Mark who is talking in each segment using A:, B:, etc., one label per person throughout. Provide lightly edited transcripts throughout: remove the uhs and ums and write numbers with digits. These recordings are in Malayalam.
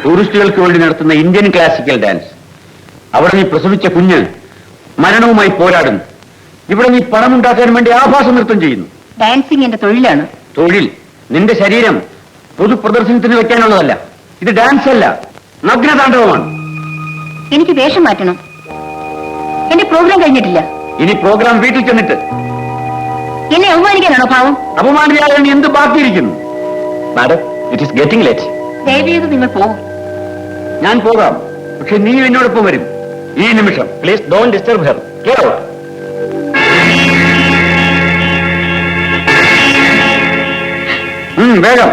A: ടൂറിസ്റ്റുകൾക്ക് വേണ്ടി നടത്തുന്ന ഇന്ത്യൻ ക്ലാസിക്കൽ ഡാൻസ്. അവിടെ നീ പ്രസവിച്ച കുഞ്ഞ് മരണവുമായി പോരാടുന്നു. ഇവിടെ നീ പണമുണ്ടാക്കാൻ വേണ്ടി ആഭാസ നൃത്തം ചെയ്യുന്നു.
B: ഡാൻസിങ് എന്റെ തൊഴിലാണ്.
A: തൊഴിൽ? നിന്റെ ശരീരം പൊതു പ്രദർശനത്തിന് വെക്കാനുള്ളതല്ല. ഇത് ഡാൻസ് അല്ല, നഗ്നതാണ്ഡവമാണ്.
B: എനിക്ക് വേഷം മാറ്റണം. എന്റെ പ്രോഗ്രാം കഴിഞ്ഞിട്ടില്ല.
A: ഇനി പ്രോഗ്രാം വീട്ടിൽ ചെന്നിട്ട്
B: എന്നെ അവമാനിക്കാനാണോ ഭാവം?
A: അപമാനിയാകാൻ എന്ത് ബാക്കിയിരിക്കുന്നു? Madam, it is getting late.
B: ദയവേത് നിങ്ങൾ പോകും.
A: ഞാൻ പോകാം, പക്ഷെ നീ എന്നോടൊപ്പം വരും. ഈ നിമിഷം. Please don't disturb her. Get out. വേഗം.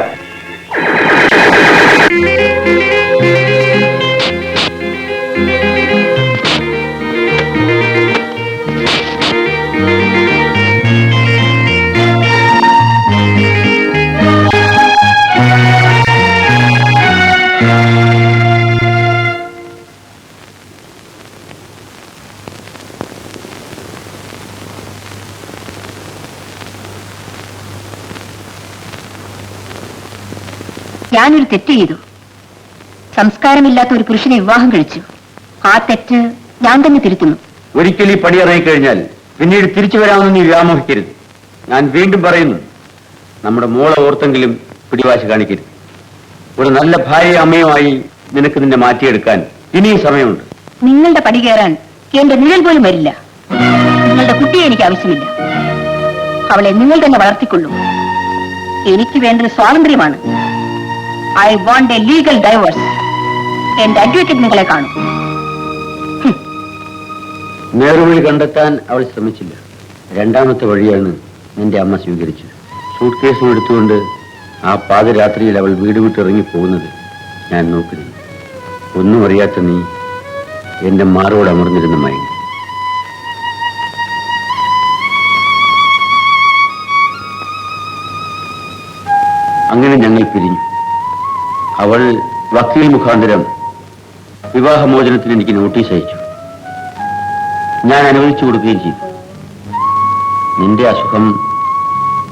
B: ഞാനൊരു തെറ്റ് ചെയ്തു. സംസ്കാരമില്ലാത്ത ഒരു പുരുഷനെ വിവാഹം കഴിച്ചു. ആ തെറ്റ് ഞാൻ തന്നെ തിരുത്തുന്നു.
A: ഒരിക്കൽ ഈ പടി ഇറങ്ങിക്കഴിഞ്ഞാൽ പിന്നീട് തിരിച്ചു വരാമെന്ന് നീ വ്യാമോഹിക്കരുത്. ഞാൻ വീണ്ടും പറയുന്നു, നമ്മുടെ മോളെ ഓർത്തെങ്കിലും പിടിവാശി കാണിക്കരുത്. ഒരു നല്ല ഭാര്യ അമ്മയുമായി നിനക്ക് നിന്നെ മാറ്റിയെടുക്കാൻ ഇനിയും സമയമുണ്ട്.
B: നിങ്ങളുടെ പടി കയറാൻ എന്റെ നിഴൽ പോലും വരില്ല. നിങ്ങളുടെ കുട്ടിയെ എനിക്ക് ആവശ്യമില്ല. അവളെ നിങ്ങൾ തന്നെ വളർത്തിക്കൊള്ളൂ. എനിക്ക് വേണ്ടത് സ്വാതന്ത്ര്യമാണ്. I want a legal divorce. എന്റെ അഡ്വക്കേറ്റ് നിങ്ങളെ കാണും.
A: നേർവഴി കണ്ടെത്താൻ അവൾ ശ്രമിച്ചില്ല. രണ്ടാമത്തെ വഴിയാണ് നിന്റെ അമ്മ സ്വീകരിച്ചത്. സൂട്ട് കേസും എടുത്തുകൊണ്ട് ആ പാതിരാത്രിയിൽ അവൾ വീട് വിട്ടിറങ്ങി പോകുന്നത് ഞാൻ നോക്കിയിരുന്നു. ഒന്നും അറിയാത്ത നീ എന്റെ മാറോട് അമർന്നിരുന്ന മയങ്ങി. അങ്ങനെ ഞങ്ങൾ പിരിഞ്ഞു. അവൾ വക്കീൽ മുഖാന്തരം വിവാഹമോചനത്തിന് എനിക്ക് നോട്ടീസ് അയച്ചു. ഞാൻ അനുവദിച്ചു കൊടുക്കുകയും ചെയ്തു. നിന്റെ അസുഖം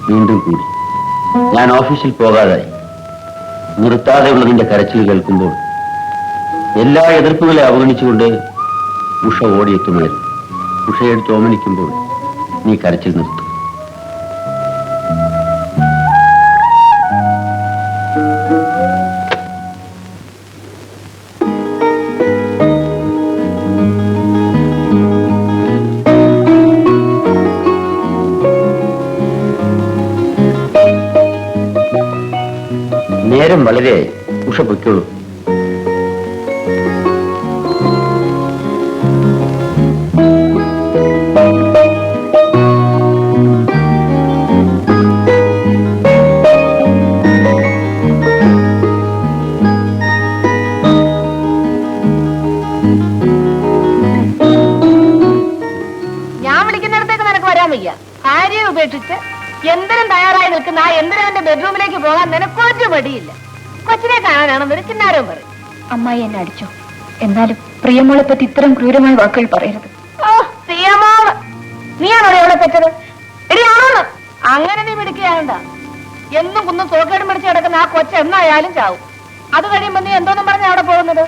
A: വീണ്ടും കൂടി. ഞാൻ ഓഫീസിൽ പോകാതായി. നിർത്താതെയുള്ള നിന്റെ കരച്ചിൽ കേൾക്കുമ്പോൾ എല്ലാ എതിർപ്പുകളെ അവഗണിച്ചുകൊണ്ട് ഉഷ ഓടിയെത്തുമായിരുന്നു. ഉഷയെടുത്ത് ഓമനിക്കുമ്പോൾ നീ കരച്ചിൽ നിർത്തും. നേരം വളരെ ഉഷ പൊയ്ക്കോളൂ.
B: ഞാൻ വിളിക്കുന്നിടത്തേക്ക് നിനക്ക് വരാൻ വയ്യ. ഭാര്യയെ ഉപേക്ഷിച്ച് എന്തിനും തയ്യാറായി നിൽക്കുന്ന ആ എന്തിനെ ബെഡ്റൂമിലേക്ക് പോകാൻ നിനക്കൊരു മടിയില്ല. കൊച്ചിനെ കാണാനാണെന്നൊരു ചിന്നാരവും പറയും. അമ്മായി എന്നെ അടിച്ചോ? എന്നാലും പ്രിയമോളെ പറ്റി ഇത്തരം ക്രൂരമായ വാക്കുകൾ പറയരുത്. ഓ പ്രിയമോള്, നീയാണോ അവളെ പറ്റത്? എടിയാണോ? അങ്ങനെ നീ പിടിക്കുകയാണ്ട. എന്നും കുന്നും തോക്കേടും പിടിച്ച് കിടക്കുന്ന ആ കൊച്ച എന്നായാലും ചാവും. അത് കഴിയുമ്പോ നീ എന്തോന്നും പറഞ്ഞ അവിടെ പോകുന്നത്?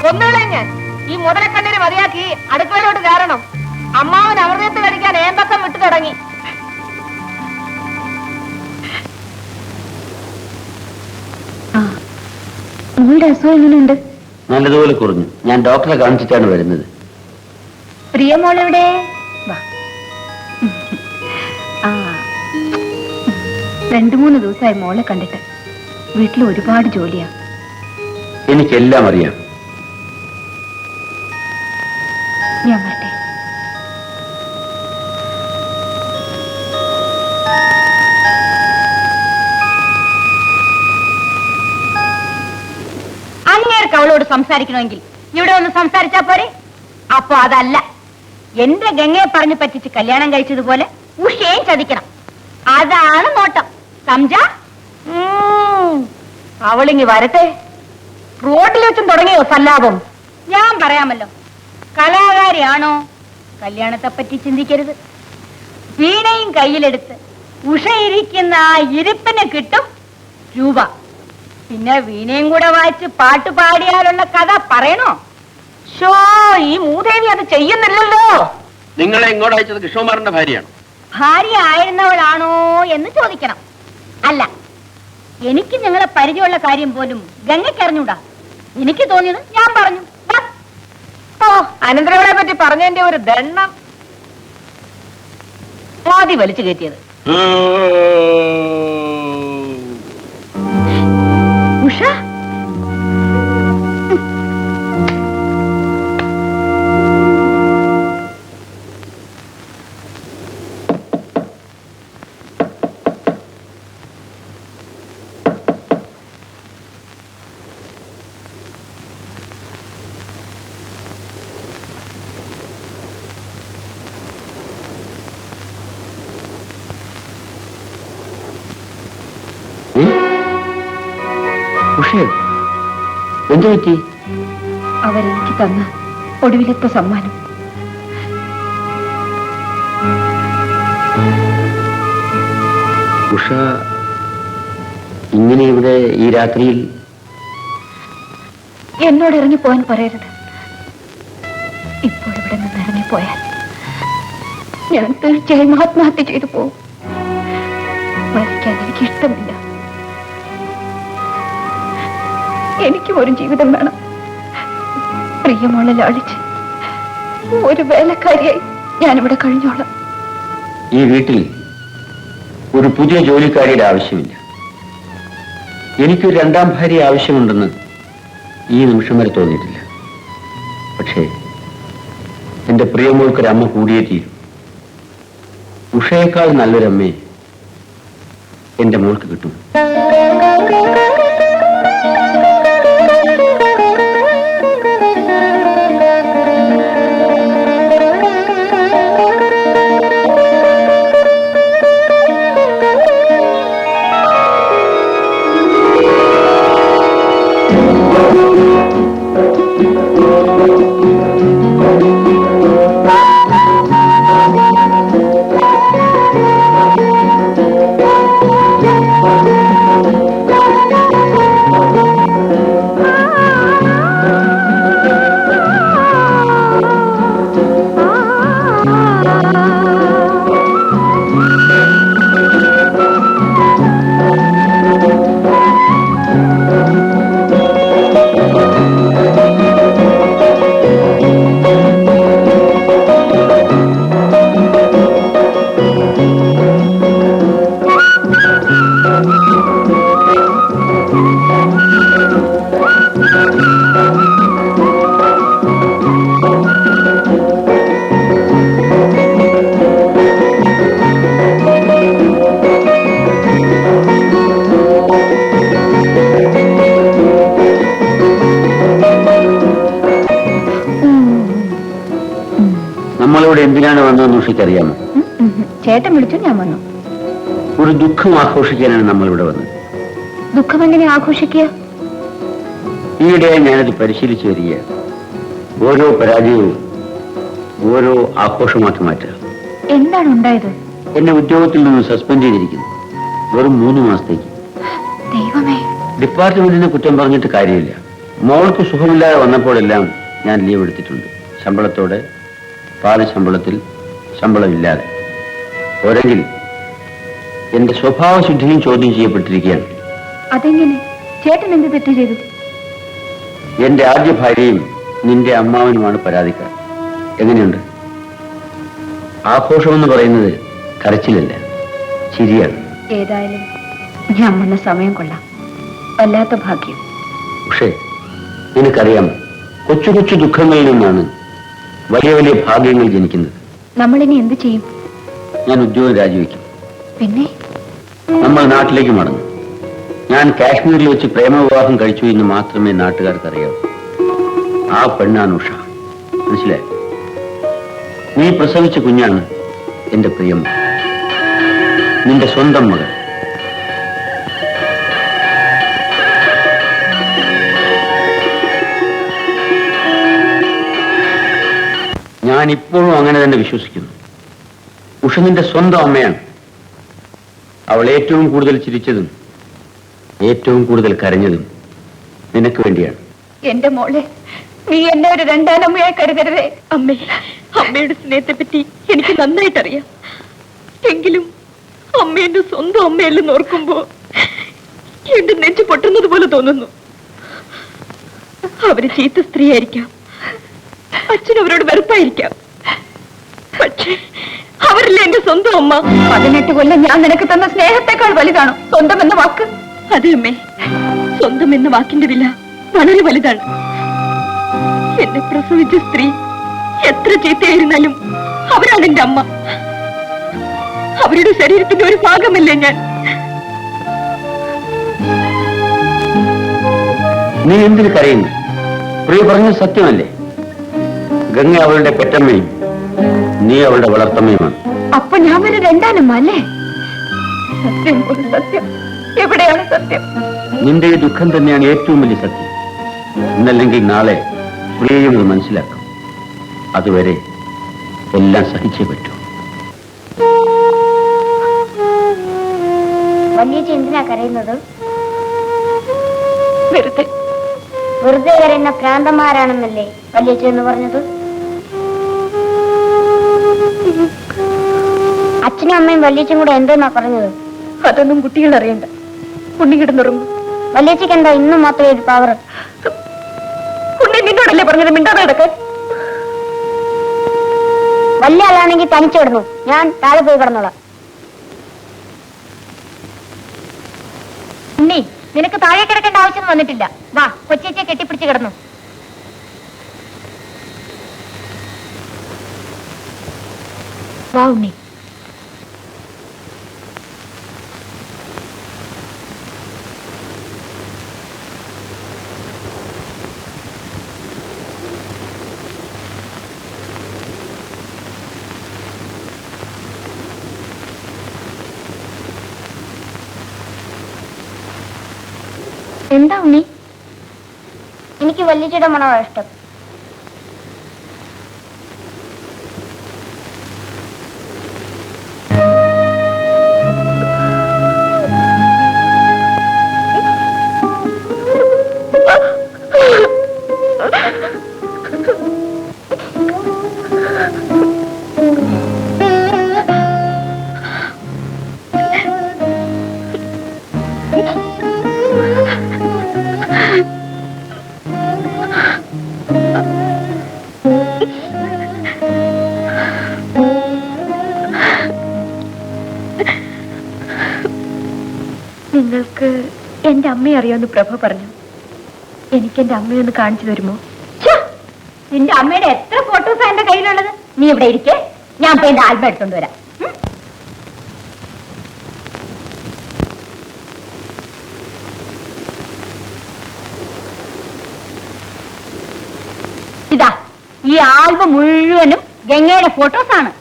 B: ഒന്നുകളെ ഞാൻ ഈ മുതലക്കണ്ണിന് മതിയാക്കി അടുക്കളയിലോട്ട് കയറണം. അമ്മാവൻ അമൃതത്ത് കഴിക്കാൻ ഏമ്പക്കം വിട്ടു തുടങ്ങി. നിങ്ങളുടെ അസുഖം എങ്ങനെയുണ്ട്?
A: നല്ലതുപോലെ കുറഞ്ഞു. ഞാൻ ഡോക്ടറെ കാണിച്ചിട്ടാണ് വരുന്നത്.
B: പ്രിയമോളെവിടെ? 2-3 ദിവസമായി മോളെ കണ്ടിട്ട്. വീട്ടിൽ ഒരുപാട് ജോലിയാ.
A: എനിക്കെല്ലാം അറിയാം.
B: ഞാൻ വരട്ടെ. അങ്ങേർക്ക് അവളോട് സംസാരിക്കണമെങ്കിൽ ഇവിടെ ഒന്ന് സംസാരിച്ചാ പോരെ? അപ്പൊ അതല്ല, എന്റെ ഗംഗയെ പറഞ്ഞു പറ്റിച്ച് കല്യാണം കഴിച്ചതുപോലെ ഉഷയും ചതിക്കണം. അതാണ് നോട്ടം. സംജാ, അവളിങ്ങി വരട്ടെ. റോഡിൽ വെച്ചും തുടങ്ങിയോ സല്ലാപം? ഞാൻ പറയാമല്ലോ, കലാകാരിയാണോ കല്യാണത്തെപ്പറ്റി ചിന്തിക്കരുത്. വീണയും കയ്യിലെടുത്ത് ഉഷയിരിക്കുന്ന ആ ഇരിപ്പിന് കിട്ടും രൂപ. പിന്നെ വീണയും കൂടെ വായിച്ച് പാട്ട് പാടിയാലുള്ള കഥ പറയണോ? ഷോ, ഈ മൂദേവി അത് ചെയ്യുന്നില്ലല്ലോ.
A: നിങ്ങളെ ഇങ്ങോട്ട് അയച്ചത് കൃഷ്ണകുമാറിന്റെ ഭാര്യയാണ്.
B: ഭാര്യ ആയിരുന്നവളാണോ എന്ന് ചോദിക്കണം. അല്ല, എനിക്ക് നിങ്ങളെ പരിചയമുള്ള കാര്യം പോലും ഗംഗയ്ക്കറിഞ്ഞൂടാ. എനിക്ക് തോന്നിയത് ഞാൻ പറഞ്ഞു. ഓ, അനന്തരവളെ പറ്റി പറഞ്ഞതിന്റെ ഒരു ദണ്ണം. ആദ്യം വലിച്ചു കയറ്റിയത് ഉഷ.
A: എന്തു പറ്റി?
B: അവരെനിക്ക് തന്ന ഒടുവിലത്തെ സമ്മാനം.
A: ഉഷ ഇങ്ങനെ ഇവിടെ ഈ രാത്രിയിൽ?
B: എന്നോട് ഇറങ്ങിപ്പോവാൻ പറയരുത്. ഇപ്പോൾ ഇവിടെ നിന്ന് ഇറങ്ങിപ്പോയാൽ ഞാൻ തീർച്ചയായും ആത്മഹത്യ ചെയ്തു പോകും. മരിക്കാൻ എനിക്ക് ഇഷ്ടമില്ല. എനിക്കും ഒരു ജീവിതം വേണം. പ്രിയമോളെ ലാളിച്ച് ഒരു വേലക്കാരിയായി ഞാനിവിടെ കഴിഞ്ഞോളാം.
A: ഈ വീട്ടിൽ ഒരു പുതിയ ജോലിക്കാരിയുടെ ആവശ്യമില്ല. എനിക്കൊരു രണ്ടാം ഭാര്യ ആവശ്യമുണ്ടെന്ന് ഈ നിമിഷം വരെ തോന്നിയിട്ടില്ല. പക്ഷേ എന്റെ പ്രിയമോൾക്കൊരമ്മ കൂടിയേ തീരും. ഉഷയേക്കാൾ നല്ലൊരമ്മയെ എന്റെ മോൾക്ക് കിട്ടും. നമ്മളിവിടെ എന്തിനാണ് വന്നതെന്ന് ഉഷയ്ക്കറിയാമോ?
B: ചേട്ടൻ വിളിച്ചു, ഞാൻ വന്നു.
A: ഒരു ദുഃഖം ആഘോഷിക്കാനാണ് നമ്മളിവിടെ വന്നത്.
B: ദുഃഖം എങ്ങനെ ആഘോഷിക്കുക?
A: ഈയിടെ ഞാനത് പരിശീലിച്ചു വരികയാണ്. ഓരോ പരാജയവും ഓരോ ആഘോഷമാക്കി മാറ്റുക.
B: എന്താണ് ഉണ്ടായത്?
A: എന്നെ ഉദ്യോഗത്തിൽ നിന്ന് സസ്പെൻഡ് ചെയ്തിരിക്കുന്നു, വെറും 3 മാസത്തേക്ക്.
B: ദൈവമേ.
A: ഡിപ്പാർട്ട്മെന്റിനെ കുറ്റം പറഞ്ഞിട്ട് കാര്യമില്ല. മോൾക്ക് സുഖമില്ലാതെ വന്നപ്പോഴെല്ലാം ഞാൻ ലീവ് എടുത്തിട്ടുണ്ട്. ശമ്പളത്തോടെ, പാതി ശമ്പളത്തിൽ, ശമ്പളമില്ലാതെ. ഒരെങ്കിൽ എന്റെ സ്വഭാവശുദ്ധിയും ചോദ്യം ചെയ്യപ്പെട്ടിരിക്കുകയാണ്.
B: അതെങ്ങനെ? ചേട്ടൻ എന്ത് തെറ്റ് ചെയ്തു?
A: എന്റെ ആദ്യ ഭാര്യയും നിന്റെ അമ്മാവനുമാണ് പരാതിക്കാർ. എങ്ങനെയുണ്ട്? ആഘോഷമെന്ന് പറയുന്നത് കരച്ചിലല്ല, ചിരിയാണ്.
B: ഏതായാലും ഞാൻ വന്ന സമയം കൊള്ളാം. വല്ലാത്ത ഭാഗ്യം.
A: പക്ഷേ നിനക്കറിയാമോ, കൊച്ചു കൊച്ചു ദുഃഖങ്ങളിൽ നിന്നാണ് വലിയ വലിയ ഭാഗ്യങ്ങൾ ജനിക്കുന്നത്.
B: നമ്മളിനി എന്ത് ചെയ്യും?
A: ഞാൻ ഉദ്യോഗം രാജിവെക്കും.
B: പിന്നെ
A: നമ്മൾ നാട്ടിലേക്ക് മടങ്ങും. ഞാൻ കാശ്മീരിൽ വെച്ച് പ്രേമവിവാഹം കഴിച്ചു എന്ന് മാത്രമേ നാട്ടുകാർക്ക് അറിയാവൂ. ആ പെണ്ണാണ് ഉഷ. മനസ്സിലായി? നീ പ്രസവിച്ച കുഞ്ഞാണ് എന്റെ പ്രിയം, നിന്റെ സ്വന്തം മകൾ. ഞാൻ ഇപ്പോഴും അങ്ങനെ തന്നെ വിശ്വസിക്കുന്നു. ഉഷ നിന്റെ സ്വന്തം അമ്മയാണ്. അവൾ ഏറ്റവും കൂടുതൽ ചിരിച്ചതും ഏറ്റവും കൂടുതൽ കരഞ്ഞതും നിനക്ക് വേണ്ടിയാണ്.
B: എന്റെ മോളെ, നീ എന്നെ ഒരു രണ്ടാനമ്മയായി കരുതരുതേ. അമ്മയുടെ സ്നേഹത്തെ പറ്റി എനിക്ക് നന്നായിട്ടറിയാം. എങ്കിലും അമ്മ എന്റെ സ്വന്തം അമ്മയല്ലെന്ന് ഓർക്കുമ്പോ എന്റെ നെഞ്ചു പൊട്ടുന്നത് പോലെ തോന്നുന്നു. അവര് ചീത്ത സ്ത്രീയായിരിക്കാം, അച്ഛനവരോട് വെറുപ്പായിരിക്കാം, പക്ഷേ അവരല്ല എന്റെ സ്വന്തം അമ്മ. 18 കൊല്ലം ഞാൻ നിനക്ക് തന്ന സ്നേഹത്തെക്കാൾ വലുതാണോ സ്വന്തം എന്ന വാക്ക്? അതെ അമ്മേ, സ്വന്തം എന്ന വാക്കിന്റെ വില വളരെ വലുതാണ്. എന്നെ പ്രസവിച്ച സ്ത്രീ എത്ര ചീത്തയായിരുന്നാലും അവരാണ് എന്റെ അമ്മ. അവരുടെ ശരീരത്തിന്റെ ഒരു ഭാഗമല്ലേ ഞാൻ.
A: നീ എന്തിനു കരയുന്നു? പ്രിയ പറഞ്ഞത് സത്യമല്ലേ? ഗംഗ അവളുടെ പെറ്റമ്മയും നീ അവളുടെ വളർത്തമ്മയുമാണ്.
B: അപ്പൊ ഞാൻ ഒരു രണ്ടാനമ്മ അല്ലേ? സത്യം, ഒരു സത്യം. എവിടെയാണ് സത്യം?
A: നിന്റെ ഈ ദുഃഖം തന്നെയാണ് ഏറ്റവും വലിയ സത്യം. ഇന്നല്ലെങ്കിൽ നാളെ പ്രിയയും ഇത് മനസ്സിലാക്കും. അതുവരെ എല്ലാം സഹിച്ചേ പറ്റൂ.
C: വലിയ എന്തിനാ കരയുന്നത്?
B: വെറുതെ
C: വെറുതെ കരയുന്ന പ്രാന്തന്മാരാണെന്നല്ലേ വല്യച്ഛൻ എന്ന് പറഞ്ഞത്? അച്ഛനും അമ്മയും വല്യച്ഛൻ കൂടെ എന്തോന്നാ പറഞ്ഞത്?
B: അതൊന്നും കുട്ടികൾ അറിയണ്ട. ഉണ്ണി കിടന്നുറങ്ങും.
C: വല്യച്ഛക്ക് എന്താ ഇന്നും മാത്രമേ ഒരു പവർ?
B: ഉണ്ണി നിന്നോടല്ലേ പറഞ്ഞത് മിണ്ടാതെ കിടക്കാൻ?
C: വലിയ ആളാണെങ്കിൽ തനിച്ചു കിടന്നു, ഞാൻ താഴെ പോയി കിടന്നോളാം.
B: ഉണ്ണി, നിനക്ക് താഴെ കിടക്കേണ്ട ആവശ്യം വന്നിട്ടില്ല. വാ, കൊച്ചേച്ചിയെ കെട്ടിപ്പിടിച്ച് കിടന്നു. വാ ഉണ്ണി.
C: എന്താ ഉണ്ണി? എനിക്ക് വല്യച്ഛയുടെ മണമാണ് ഇഷ്ടം.
B: നിങ്ങൾക്ക് എന്റെ അമ്മയെ അറിയാമെന്ന് പ്രഭ പറഞ്ഞു. എനിക്ക് എന്റെ അമ്മയൊന്ന് കാണിച്ചു തരുമോ?
C: നിന്റെ അമ്മയുടെ എത്ര ഫോട്ടോസാ എന്റെ കയ്യിലുള്ളത്? നീ ഇവിടെ ഇരിക്കേ, ഞാൻ പോയി എന്റെ ആൽബം എടുത്തോണ്ട് വരാം. ഇതാ, ഈ ആൽബം മുഴുവനും ഗംഗയുടെ ഫോട്ടോസാണ്.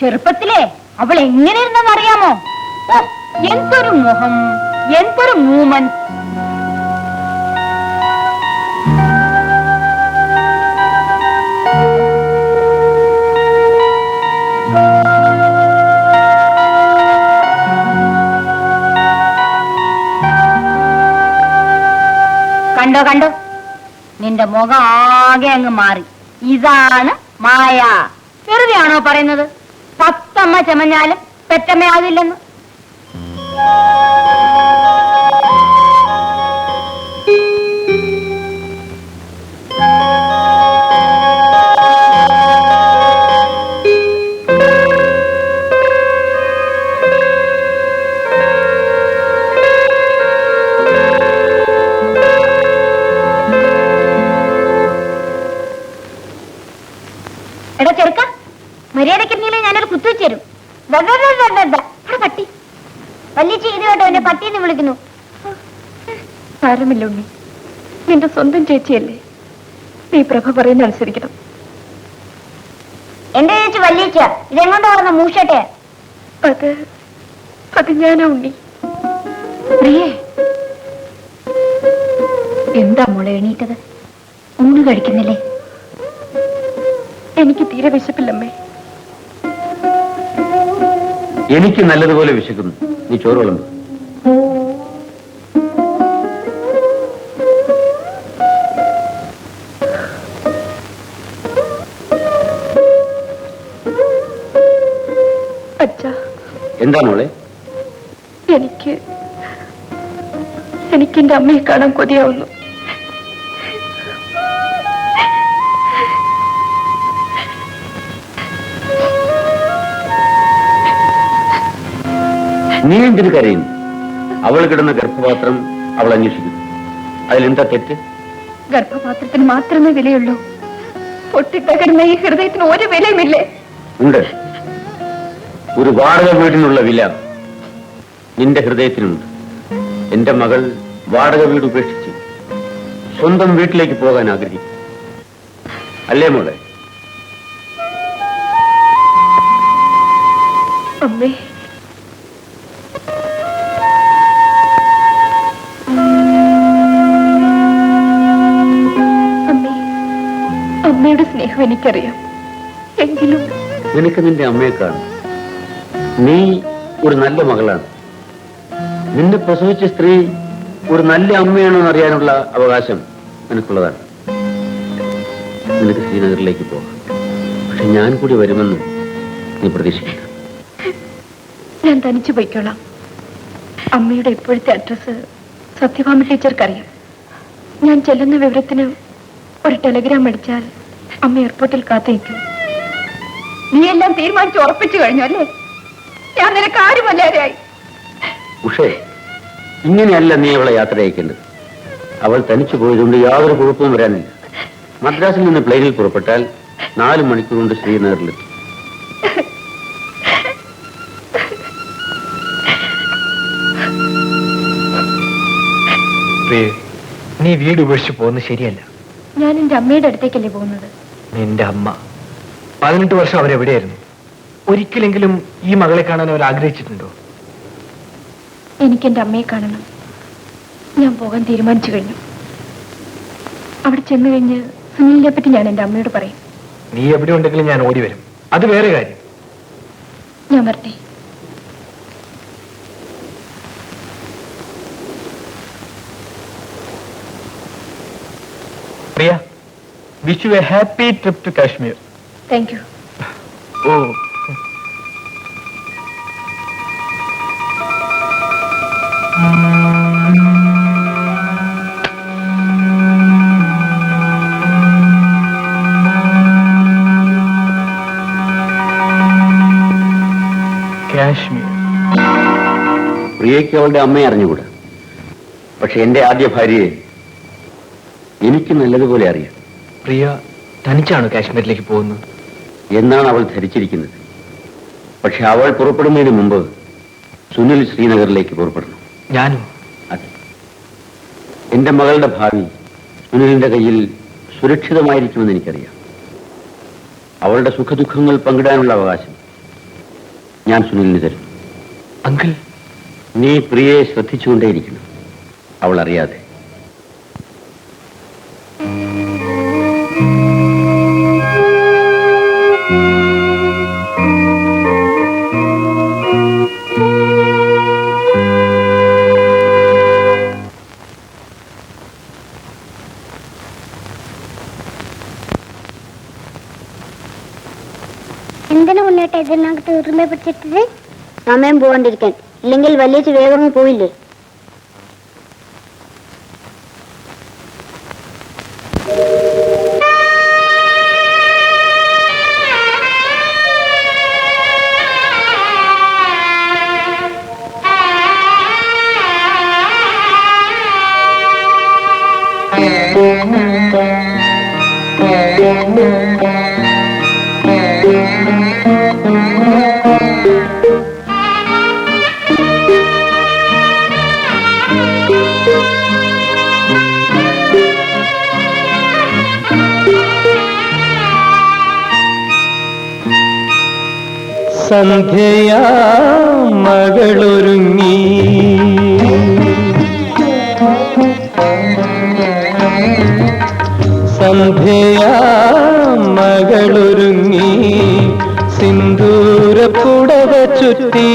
C: ചെറുപ്പത്തിലെ അവൾ എങ്ങനെ ഇരുന്നെന്ന് അറിയാമോ? എന്തൊരു മുഖം, എന്തൊരു മൂമെന്റ്. കണ്ടോ കണ്ടോ, നിന്റെ മുഖം ആകെ അങ്ങ് മാറി. ഇതാണ് മായ. വെറുതെയാണോ പറയുന്നത്? 10 അമ്മ ചമഞ്ഞാലും പെറ്റമ്മയാവില്ലെന്ന്. എടാ ചെറുക്ക, മര്യാദക്കിരുന്നില്ലേ ഞാനൊരു കുത്തുവെച്ച് തരും. പട്ടി വല്യച്ചി ഇത് കേട്ടോ, എന്നെ പട്ടിയെന്ന് വിളിക്കുന്നു.
B: സാരമില്ല ഉണ്ണി, നിന്റെ സ്വന്തം ചേച്ചിയല്ലേ. നീ പ്രഭ പറയുന്ന അനുസരിക്കണം.
C: എന്റെ ചേച്ചി വല്യച്ച, ഇതെങ്ങോട്ട് പറഞ്ഞ മൂഷട്ടെ?
B: അത് ഞാനാ ഉണ്ണി. പ്രിയേ, എന്താ മോളെ എണീറ്റത്? ഊണ് കഴിക്കുന്നില്ലേ? എനിക്ക് തീരെ വിശപ്പില്ലമ്മേ.
A: എനിക്ക് നല്ലതുപോലെ വിശക്കുന്നു. നീ ചോറ് വിളമ്പ്.
B: അച്ഛാ,
A: എന്താ മോളെ?
B: എനിക്ക് എന്റെ അമ്മയെ കാണാൻ കൊതിയാവുന്നു.
A: നീ എന്തിനു കരയുന്നു? അവൾ കിടന്ന ഗർഭപാത്രം അവൾ അന്വേഷിക്കുന്നു. അതിലെന്താ തെറ്റ്?
B: ഗർഭപാത്രത്തിന് മാത്രമേ വിലയുള്ളൂ. പൊട്ടിത്തകരുന്ന ഈ ഹൃദയത്തിന് ഒരു വിലയുമില്ലേ?
A: ഉണ്ട്. ഒരു വാടക വീടിനുള്ള വില നിന്റെ ഹൃദയത്തിനുണ്ട്. എന്റെ മകൾ വാടക വീട് ഉപേക്ഷിച്ച് സ്വന്തം വീട്ടിലേക്ക് പോകാൻ ആഗ്രഹിക്കും. അല്ലേ മോളെ?
B: അമ്മേ, അമ്മയുടെ സ്നേഹം എനിക്കറിയാം. എങ്കിലും
A: നിനക്ക് നിന്റെ അമ്മയെ കാണും. നീ ഒരു നല്ല മകളാണ്. നിന്നെ പ്രസവിച്ച സ്ത്രീ ഒരു നല്ല അമ്മയാണോ എന്നറിയാനുള്ള അവകാശം നിനക്കുള്ളതാണ്. നിനക്ക് ശ്രീനഗറിലേക്ക് പോകാം. പക്ഷെ ഞാൻ കൂടി വരുമെന്ന് നീ പ്രതീക്ഷിക്കണ്ട.
B: ഞാൻ തനിച്ചു പോയിക്കോളാം. അമ്മയുടെ ഇപ്പോഴത്തെ അഡ്രസ് സത്യഭാമ ടീച്ചർക്കറിയാം. ഞാൻ ചെല്ലുന്ന വിവരത്തിന് ഒരു ടെലഗ്രാം അടിച്ചാൽ അമ്മ എയർപോർട്ടിൽ കാത്തിരിക്കും. നീ എല്ലാം തീരുമാനിച്ച് ഉറപ്പിച്ചു കഴിഞ്ഞു അല്ലേ? ഞാൻ നിനക്ക് ആരുമല്ലാതെയായി.
A: ഉഷേ, ഇങ്ങനെയല്ല നീ അവളെ യാത്ര അയക്കേണ്ടത്. അവൾ തനിച്ചു പോയതുകൊണ്ട് യാതൊരു കുഴപ്പവും വരാനില്ല. മദ്രാസിൽ നിന്ന് പ്ലെയിനിൽ പുറപ്പെട്ടാൽ 4 മണിക്കൂർ കൊണ്ട് ശ്രീനഗറിലെത്തും.
D: നീ വീട് ഉപേക്ഷിച്ച് പോകുന്നത് ശരിയല്ല.
B: ഞാൻ എന്റെ അമ്മയുടെ അടുത്തേക്കല്ലേ പോകുന്നത്.
D: നിന്റെ അമ്മ 18 വർഷം അവരെവിടെയായിരുന്നു? ഒരിക്കലെങ്കിലും ഈ മകളെ കാണാൻ അവർ ആഗ്രഹിച്ചിട്ടുണ്ടോ?
B: എനിക്ക് എന്റെ അമ്മയെ കാണണം. ഞാൻ പോകാൻ തീരുമാനിച്ചു കഴിഞ്ഞു. അവിടെ ചെന്നു കഴിഞ്ഞ് സുനിലിനെ പറ്റി ഞാൻ എന്റെ അമ്മയോട് പറയും.
D: നീ എവിടെ ഉണ്ടെങ്കിലും ഞാൻ ഓടി വരും. അത് വേറെ കാര്യം.
B: ഞാൻ വരട്ടെ.
D: Priya, wish you a happy trip to Kashmir.
B: Thank you.
D: Oh. Kashmir.
A: പ്രിയയ്ക്ക് അവളുടെ അമ്മയെ അറിഞ്ഞുകൂടാ. പക്ഷെ എന്റെ ആദ്യ ഭാര്യയെ എനിക്ക് നല്ലതുപോലെ അറിയാം.
D: പ്രിയ തനിച്ചാണ് കാശ്മീരിലേക്ക് പോകുന്നത്
A: എന്നാണ് അവൾ ധരിച്ചിരിക്കുന്നത്. പക്ഷെ അവൾ പുറപ്പെടുന്നതിന് മുമ്പ് സുനിൽ ശ്രീനഗറിലേക്ക് പുറപ്പെടണം.
D: ഞാനും.
A: അതെ, എന്റെ മകളുടെ ഭാവി സുനിലിന്റെ കയ്യിൽ സുരക്ഷിതമായിരിക്കുമെന്ന് എനിക്കറിയാം. അവളുടെ സുഖദുഃഖങ്ങൾ പങ്കിടാനുള്ള അവകാശം ഞാൻ സുനിലിന് തരും.
D: അങ്കിൾ,
A: നീ പ്രിയയെ ശ്രദ്ധിച്ചുകൊണ്ടേയിരിക്കണം, അവൾ അറിയാതെ.
C: എന്തിനാ മുന്നേറ്റ ഇതിനകത്ത് ഉറുമ്പെ പിടിച്ചിട്ടത്? സമയം പോകാണ്ടിരിക്കാൻ, ഇല്ലെങ്കിൽ വലിയ വേഗം പോയില്ലേ?
D: സന്ധ്യയാ മകളൊരുങ്ങി
E: സന്ധ്യയാ മകളൊരുങ്ങി സിന്ദൂര പുടവ ചുറ്റി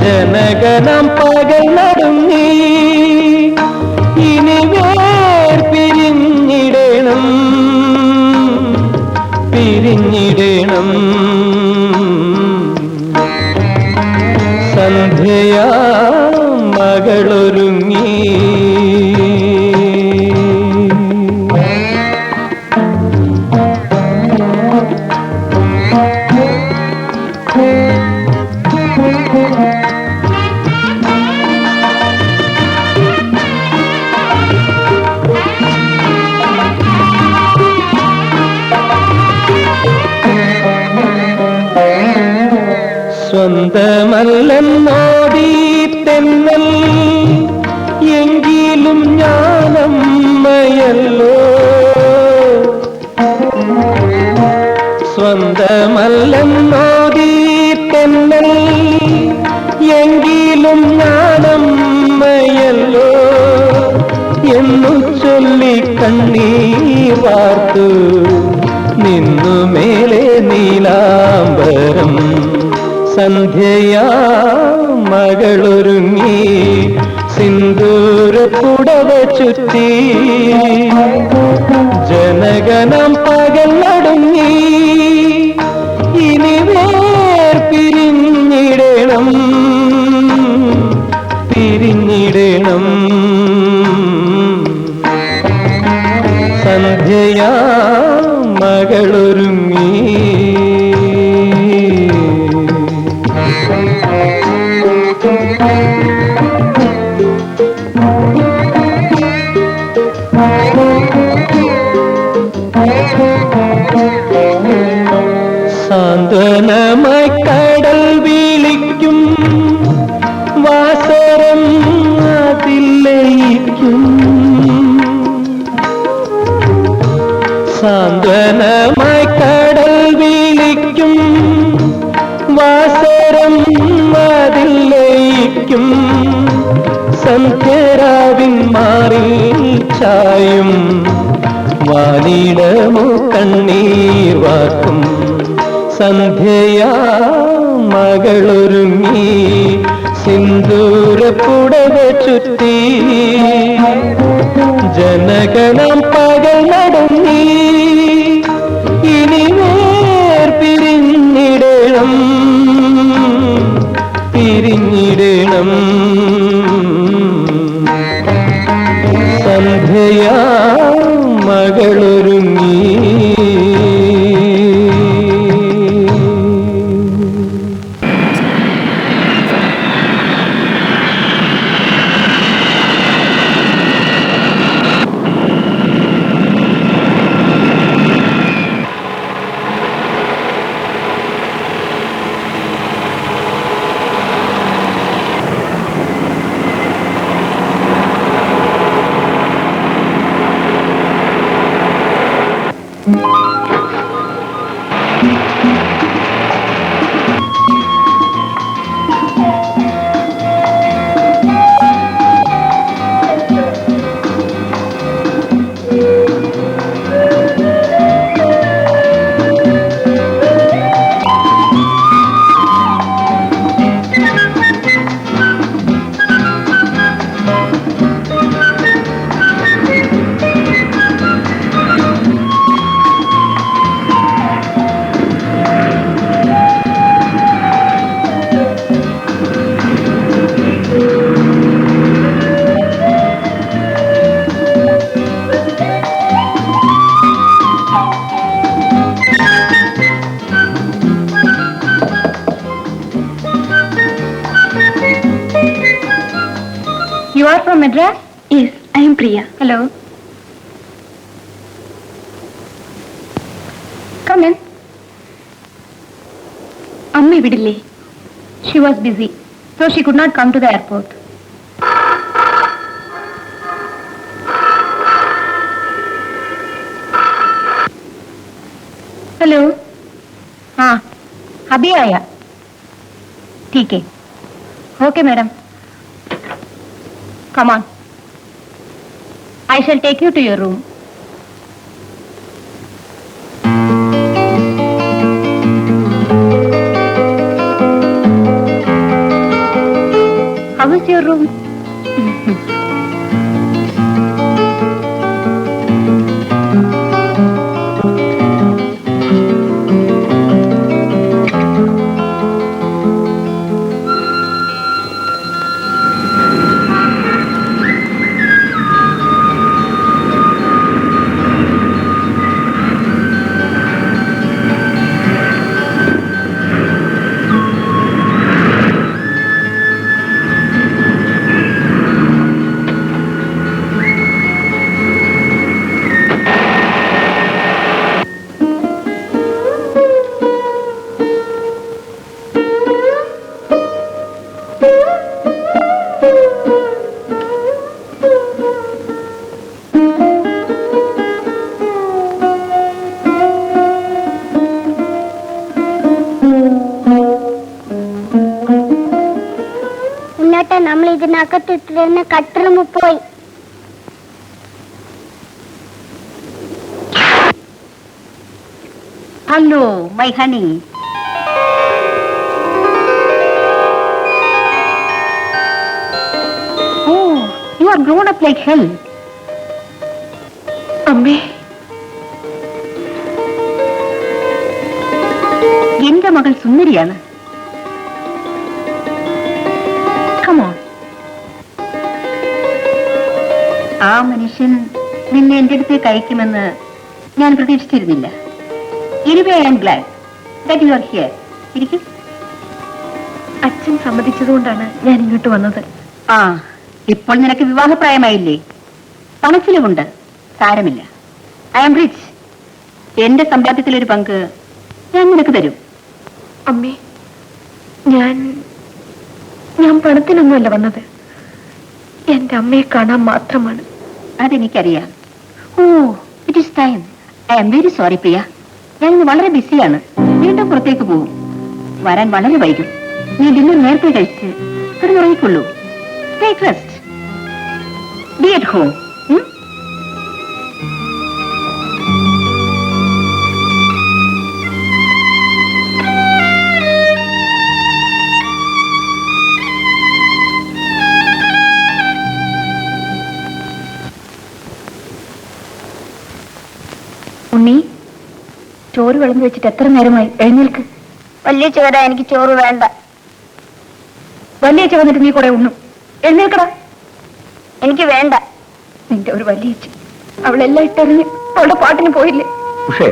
E: ജനഗണം പകൽ നടുങ്ങി ഇനി പിരിഞ്ഞിടണം പിരിഞ്ഞിടണം സന്ധ്യയാ മകളൊരുങ്ങി സ്വന്തമല്ലെന്നോടി തെന്നൽ എങ്കിലും ഞാനമ്മയല്ലോ സ്വന്തമല്ലെന്നോടി തെന്നൽ എങ്കിലും ഞാനമ്മയല്ലോ എന്നു ചൊല്ലി കണ്ണീർ വാർത്തു നിന്നു മേലെ നീലാംബരം സന്ധ്യയാ മകളൊരുങ്ങി സിന്ദൂര പുടവ ചുറ്റി ജനഗണം പകൽ നടുങ്ങി ഇനി പിരിഞ്ഞിടണം പിരിഞ്ഞിടണം സന്ധ്യയാ മകളൊരുങ്ങി സാന്ത്വനമായി കടൽ വിളിക്കും വാസരം അതിലയിക്കും സാന്ത്വനമായി കടൽ വിളിക്കും വാസരം അതിലയിക്കും സന്ധ്യരാവിൻ മാറിൽ ചായും വാലിടമോ കണ്ണീർ വാക്കും സന്ധ്യയാ മകളൊരുങ്ങി സിന്ദൂര പുടവ ചുറ്റി ജനഗണം പകൽ നടുങ്ങി ഇനി പിരിഞ്ഞിടണം പിരിഞ്ഞിടണം സന്ധ്യയാ മകളൊരുങ്ങി
C: You are from Madras? Yes, I am Priya. Hello. Come in. Ammi vidille. She was busy, so she could not come to the airport. Hello. हाँ, अभी आया. ठीक है. Okay, madam. Come on. I shall take you to your room. Is your room? നമ്മൾ ഇതിനകത്തിട്ടിരുന്ന കട്ടറും പോയി.
B: Hello my honey. Oh, you are grown up like hell.
C: അമ്മേ,
B: എന്റെ മകൾ സുന്ദരിയാണ്. ആ മനുഷ്യൻ നിന്നെ എന്റെ അടുത്തേക്ക് അയക്കുമെന്ന് ഞാൻ പ്രതീക്ഷിച്ചിരുന്നില്ല. Anyway I am glad that you are here. ഇരിക്കും.
C: അച്ഛൻ സമ്മതിച്ചതുകൊണ്ടാണ് ഞാൻ ഇങ്ങോട്ട് വന്നത്.
B: ആ, ഇപ്പോൾ നിനക്ക് വിവാഹപ്രായമായില്ലേ? പണച്ചിലവുണ്ട്, സാരമില്ല. I am rich. എന്റെ സമ്പാദ്യത്തിലൊരു പങ്ക് ഞാൻ നിനക്ക് തരും.
C: അമ്മേ, ഞാൻ പണത്തിനൊന്നുമല്ല വന്നത്. എന്റെ അമ്മയെ കാണാൻ മാത്രമാണ്.
B: അതെനിക്കറിയാം. Oh, it is time. I am very sorry Priya. ഞാൻ ഇന്ന് വളരെ ബിസിയാണ്. വീണ്ടും പുറത്തേക്ക് പോകും. വരാൻ വളരെ വൈകും. നീ ഡിന്നർ നേരത്തെ കഴിച്ച് കിടന്നുറങ്ങിക്കൊള്ളൂ. Take rest. Be at home.
C: Unni, ചോറ് വിളമ്പി വെച്ചിട്ട് എത്ര നേരമായി? എഴുന്നേൽക്ക്. വലിയ ചോര, എനിക്ക് ചോറ് വേണ്ട. വലിയ വന്നിട്ട് നീ കൂടെ ഉണ്ണും. എഴുന്നേൽക്കടാ. എനിക്ക് വേണ്ട. നിന്റെ ഒരു വലിയ അവളെല്ലാം ഇട്ടെറിഞ്ഞ് അവളുടെ പാട്ടിന് പോയില്ലേ?
A: പക്ഷേ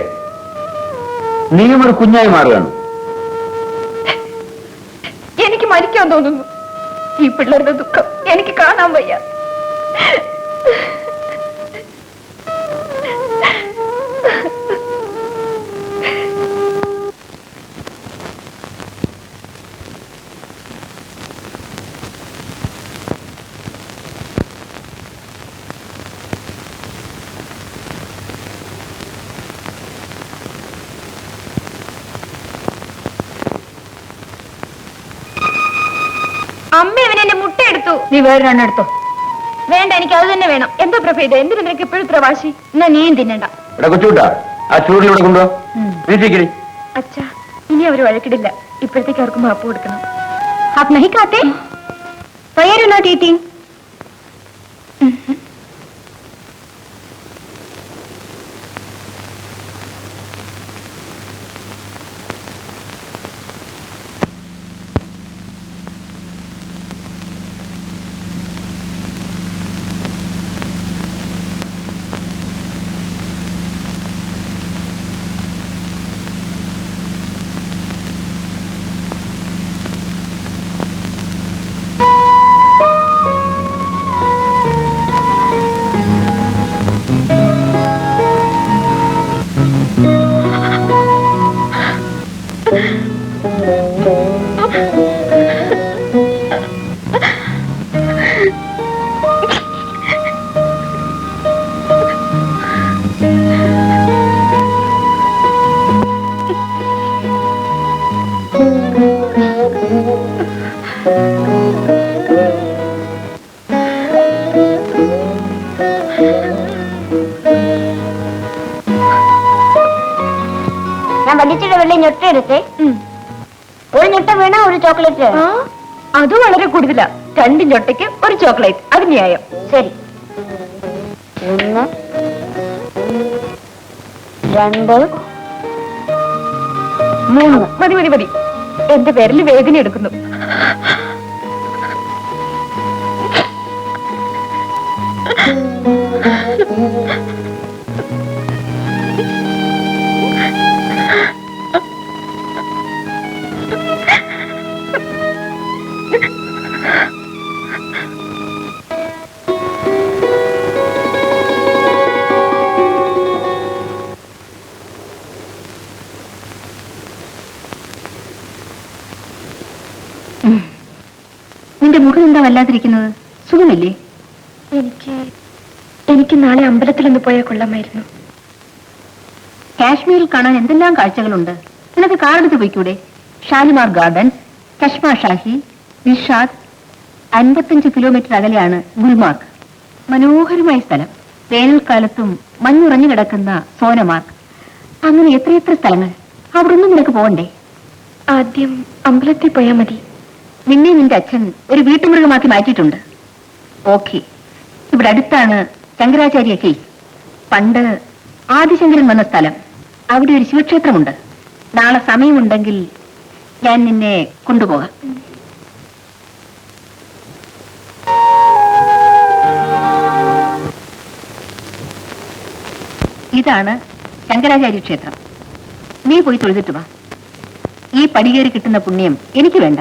A: നീയും ഒരു കുഞ്ഞായി മാറുകയാണ്.
C: എനിക്ക് മരിക്കാൻ തോന്നുന്നു. ഈ പിള്ളേരുടെ ദുഃഖം എനിക്ക് കാണാൻ വയ്യ. അമ്മ ഇവനെന്റെ മുട്ട എടുത്തു.
B: നീ വേറൊരെണ്ണം എടുത്തോ.
C: വേണ്ട, എനിക്ക് അത് തന്നെ വേണം. എന്താ പ്രഭേദ, എന്തിനു നിനക്ക് ഇപ്പോഴും ഇത്ര വാശി? എന്നാ നീയും തിന്നണ്ട.
A: ഇവിടെ കൊച്ചുകൂട്ടാ, ആ ചൂടിലൂടെ കൊണ്ടുപോയി.
C: അച്ഛാ, ഇനി അവര് വഴക്കിടില്ല. ഇപ്പോഴത്തേക്ക് അവർക്ക് മാപ്പ് കൊടുക്കണം.
B: आप नहीं खाते? Why are you not eating?
C: ഞാൻ വലിച്ചിട്ട് വെള്ളി ഞൊട്ടെടുത്തേ. ഒരു ഞൊട്ട വേണ ഒരു ചോക്ലേറ്റ്. അത് വളരെ കൂടുതലാ.
B: 2 ഞൊട്ടയ്ക്ക് 1 ചോക്ലേറ്റ്, അത് ന്യായം.
C: ശരി. 1 2 3.
B: മതി മതി മതി, എന്റെ വിരല് വേദന എടുക്കുന്നു.
C: നിന്റെ മുഖം എന്താ വല്ലാതിരിക്കുന്നത്? സുഖമില്ലേ?
B: എനിക്ക് നാളെ അമ്പലത്തിലൊന്ന് പോയാൽ കൊള്ളാമായിരുന്നു.
C: കാശ്മീരിൽ കാണാൻ എന്തെല്ലാം കാഴ്ചകളുണ്ട്. നിനക്ക് കാറെടുത്ത് പോയിക്കൂടെ? ഷാലിമാർ ഗാർഡൻസ്, ചഷ്മ ഷാഹി, നിഷാദ്. 55 കിലോമീറ്റർ അകലെയാണ് ഗുൽമാർഗ്. മനോഹരമായ സ്ഥലം. വേനൽക്കാലത്തും മഞ്ഞുറഞ്ഞു കിടക്കുന്ന സോനമാർഗ്. അങ്ങനെ എത്രയെത്ര സ്ഥലങ്ങൾ. അവിടെ ഒന്നും നിനക്ക് പോകണ്ടേ?
B: ആദ്യം അമ്പലത്തിൽ പോയാൽ മതി.
C: നിന്നെ നിന്റെ അച്ഛൻ ഒരു വീട്ടുമൃഗമാക്കി മാറ്റിയിട്ടുണ്ട്. ഓക്കെ, ഇവിടെ അടുത്താണ് ശങ്കരാചാര്യ കേസ്. പണ്ട് ആദിശങ്കരൻ വന്ന സ്ഥലം. അവിടെ ഒരു ശിവക്ഷേത്രമുണ്ട്. നാളെ സമയമുണ്ടെങ്കിൽ ഞാൻ നിന്നെ കൊണ്ടുപോകാം. ഇതാണ് ശങ്കരാചാര്യ ക്ഷേത്രം. നീ പോയി തൊഴുതിട്ട് വാ. ഈ പടികേറി കിട്ടുന്ന പുണ്യം എനിക്ക് വേണ്ട.